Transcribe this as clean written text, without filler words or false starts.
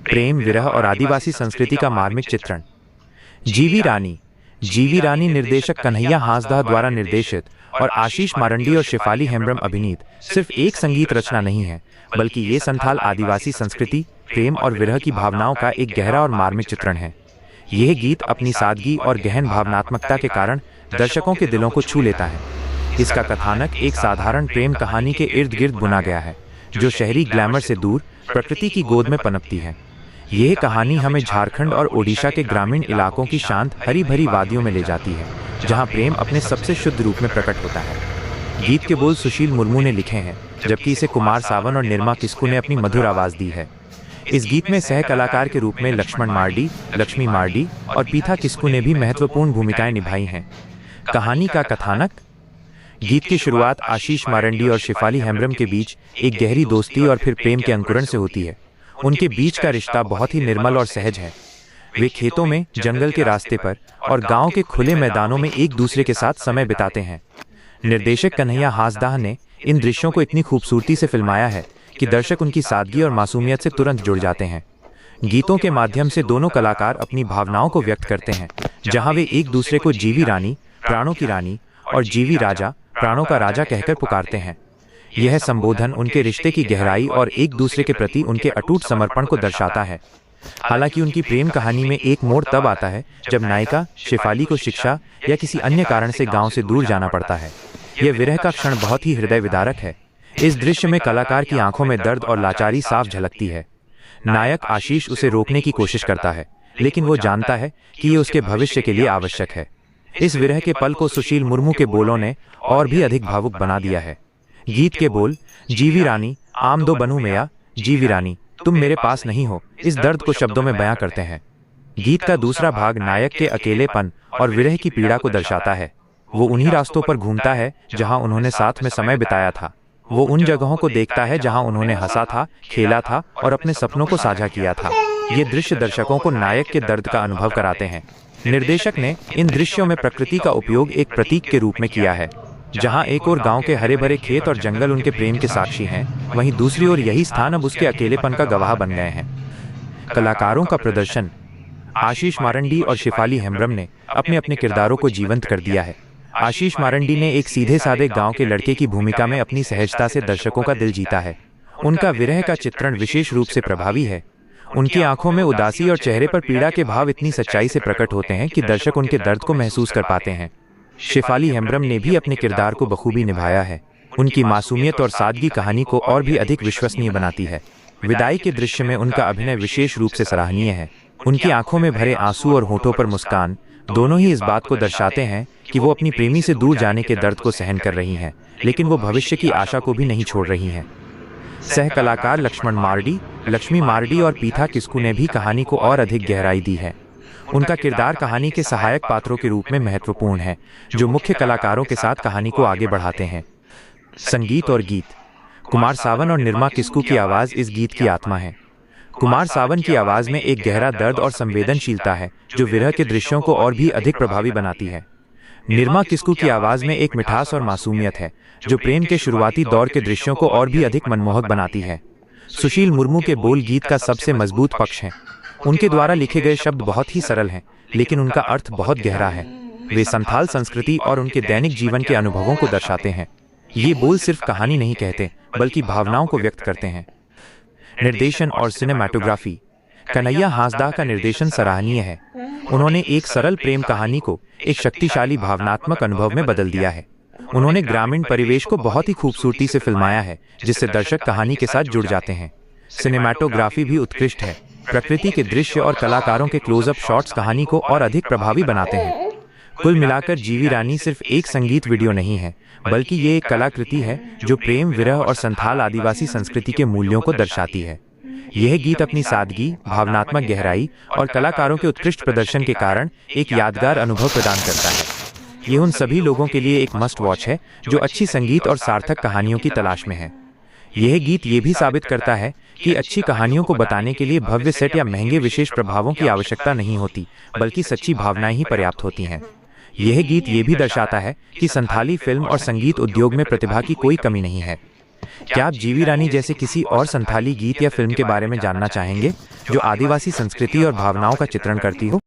प्रेम, विरह और आदिवासी संस्कृति का मार्मिक चित्रण। जीवी रानी निर्देशक कन्हैया हांसदा द्वारा निर्देशित और आशीष मारंडी और शेफाली हेम्ब्रम अभिनीत सिर्फ एक संगीत रचना नहीं है, बल्कि ये संथाल आदिवासी संस्कृति, प्रेम और विरह की भावनाओं का एक गहरा और मार्मिक चित्रण है। यह गीत अपनी सादगी और गहन भावनात्मकता के कारण दर्शकों के दिलों को छू लेता है। इसका कथानक एक साधारण प्रेम कहानी के इर्द गिर्द बुना गया है, जो शहरी ग्लैमर से दूर प्रकृति की गोद में पनपती है। यह कहानी हमें झारखंड और ओडिशा के ग्रामीण इलाकों की शांत हरी भरी वादियों में ले जाती है, जहां प्रेम अपने सबसे शुद्ध रूप में प्रकट होता है। गीत के बोल सुशील मुर्मू ने लिखे हैं, जबकि इसे कुमार सावन और निर्मा किस्कू ने अपनी मधुर आवाज दी है। इस गीत में सह कलाकार के रूप में लक्ष्मण मार्डी, लक्ष्मी मार्डी और पीथा किस्कू ने भी महत्वपूर्ण भूमिकाएं निभाई हैं। कहानी का कथानक। गीत की शुरुआत आशीष मारंडी और शेफाली हेम्ब्रम के बीच एक गहरी दोस्ती और फिर प्रेम के अंकुरण से होती है। उनके बीच का रिश्ता बहुत ही निर्मल और सहज है। वे खेतों में, जंगल के रास्ते पर और गांव के खुले मैदानों में एक दूसरे के साथ समय बिताते हैं। निर्देशक कन्हैया हांसदा ने इन दृश्यों को इतनी खूबसूरती से फिल्माया है कि दर्शक उनकी सादगी और मासूमियत से तुरंत जुड़ जाते हैं। गीतों के माध्यम से दोनों कलाकार अपनी भावनाओं को व्यक्त करते हैं, जहां वे एक दूसरे को जीवी रानी, प्राणों की रानी और जीवी राजा, प्राणों का राजा कहकर पुकारते हैं। यह संबोधन उनके रिश्ते की गहराई और एक दूसरे के प्रति उनके अटूट समर्पण को दर्शाता है। हालांकि उनकी प्रेम कहानी में एक मोड़ तब आता है जब नायिका शेफाली को शिक्षा या किसी अन्य कारण से गांव से दूर जाना पड़ता है। यह विरह का क्षण बहुत ही हृदय विदारक है। इस दृश्य में कलाकार की आंखों में दर्द और लाचारी साफ झलकती है। नायक आशीष उसे रोकने की कोशिश करता है, लेकिन वो जानता है कि ये उसके भविष्य के लिए आवश्यक है। इस विरह के पल को सुशील मुर्मू के बोलों ने और भी अधिक भावुक बना दिया है। गीत के बोल, जीवी रानी आम दो बनू मैया, जीवी रानी तुम मेरे पास नहीं हो, इस दर्द को शब्दों में बयां करते हैं। गीत का दूसरा भाग नायक के अकेलेपन और विरह की पीड़ा को दर्शाता है। वो उन्हीं रास्तों पर घूमता है जहां उन्होंने साथ में समय बिताया था। वो उन जगहों को देखता है जहां उन्होंने हंसा था, खेला था और अपने सपनों को साझा किया था। ये दृश्य दर्शकों को नायक के दर्द का अनुभव कराते हैं। निर्देशक ने इन दृश्यों में प्रकृति का उपयोग एक प्रतीक के रूप में किया है। जहां एक ओर गांव के हरे भरे खेत और जंगल उनके प्रेम के साक्षी हैं, वहीं दूसरी ओर यही स्थान अब उसके अकेलेपन का गवाह बन गए हैं। कलाकारों का प्रदर्शन। आशीष मारंडी और शेफाली हेम्ब्रम ने अपने अपने किरदारों को जीवंत कर दिया है। आशीष मारंडी ने एक सीधे साधे गांव के लड़के की भूमिका में अपनी सहजता से दर्शकों का दिल जीता है। उनका विरह का चित्रण विशेष रूप से प्रभावी है। उनकी आंखों में उदासी और चेहरे पर पीड़ा के भाव इतनी सच्चाई से प्रकट होते हैं कि दर्शक उनके दर्द को महसूस कर पाते हैं। शेफाली हेम्ब्रम ने भी अपने किरदार को बखूबी निभाया है। उनकी मासूमियत और सादगी कहानी को और भी अधिक विश्वसनीय बनाती है। विदाई के दृश्य में उनका अभिनय विशेष रूप से सराहनीय है। उनकी आंखों में भरे आंसू और होठों पर मुस्कान दोनों ही इस बात को दर्शाते हैं कि वो अपनी प्रेमी से दूर जाने के दर्द को सहन कर रही हैं, लेकिन वो भविष्य की आशा को भी नहीं छोड़ रही हैं। सह कलाकार लक्ष्मण मार्डी, लक्ष्मी मार्डी और पीथा किस्कू ने भी कहानी को और अधिक गहराई दी है। उनका किरदार कहानी के सहायक पात्रों के रूप में महत्वपूर्ण है, जो मुख्य कलाकारों के साथ कहानी को आगे बढ़ाते हैं। संगीत और गीत। कुमार सावन और निर्मा किस्कू की आवाज़ इस गीत की आत्मा है। कुमार सावन की आवाज़ में एक गहरा दर्द और संवेदनशीलता है, जो विरह के दृश्यों को और भी अधिक प्रभावी बनाती है। निर्मा किस्कू की आवाज़ में एक मिठास और मासूमियत है, जो प्रेम के शुरुआती दौर के दृश्यों को और भी अधिक मनमोहक बनाती है। सुशील मुर्मू के बोल गीत का सबसे मजबूत पक्ष हैं। उनके द्वारा लिखे गए शब्द बहुत ही सरल हैं, लेकिन उनका अर्थ बहुत गहरा है। वे संथाल संस्कृति और उनके दैनिक जीवन के अनुभवों को दर्शाते हैं। ये बोल सिर्फ कहानी नहीं कहते, बल्कि भावनाओं को व्यक्त करते हैं। निर्देशन और सिनेमैटोग्राफी। कन्हैया हांसदा का निर्देशन सराहनीय है। उन्होंने एक सरल प्रेम कहानी को एक शक्तिशाली भावनात्मक अनुभव में बदल दिया है। उन्होंने ग्रामीण परिवेश को बहुत ही खूबसूरती से फिल्माया है, जिससे दर्शक कहानी के साथ जुड़ जाते हैं। सिनेमैटोग्राफी भी उत्कृष्ट है। प्रकृति के दृश्य और कलाकारों के क्लोजअप शॉट्स कहानी को और अधिक प्रभावी बनाते हैं। कुल मिलाकर जीवी रानी सिर्फ एक संगीत वीडियो नहीं है, बल्कि ये एक कलाकृति है जो प्रेम, विरह और संथाल आदिवासी संस्कृति के मूल्यों को दर्शाती है। यह गीत अपनी सादगी, भावनात्मक गहराई और कलाकारों के उत्कृष्ट प्रदर्शन के कारण एक यादगार अनुभव प्रदान करता है। ये उन सभी लोगों के लिए एक मस्ट वॉच है जो अच्छी संगीत और सार्थक कहानियों की तलाश में है। यह गीत ये भी साबित करता है कि अच्छी कहानियों को बताने के लिए भव्य सेट या महंगे विशेष प्रभावों की आवश्यकता नहीं होती, बल्कि सच्ची भावनाएं ही पर्याप्त होती हैं। यह गीत ये भी दर्शाता है कि संथाली फिल्म और संगीत उद्योग में प्रतिभा की कोई कमी नहीं है। क्या आप जीवी रानी जैसे किसी और संथाली गीत या फिल्म के बारे में जानना चाहेंगे जो आदिवासी संस्कृति और भावनाओं का चित्रण करती हो?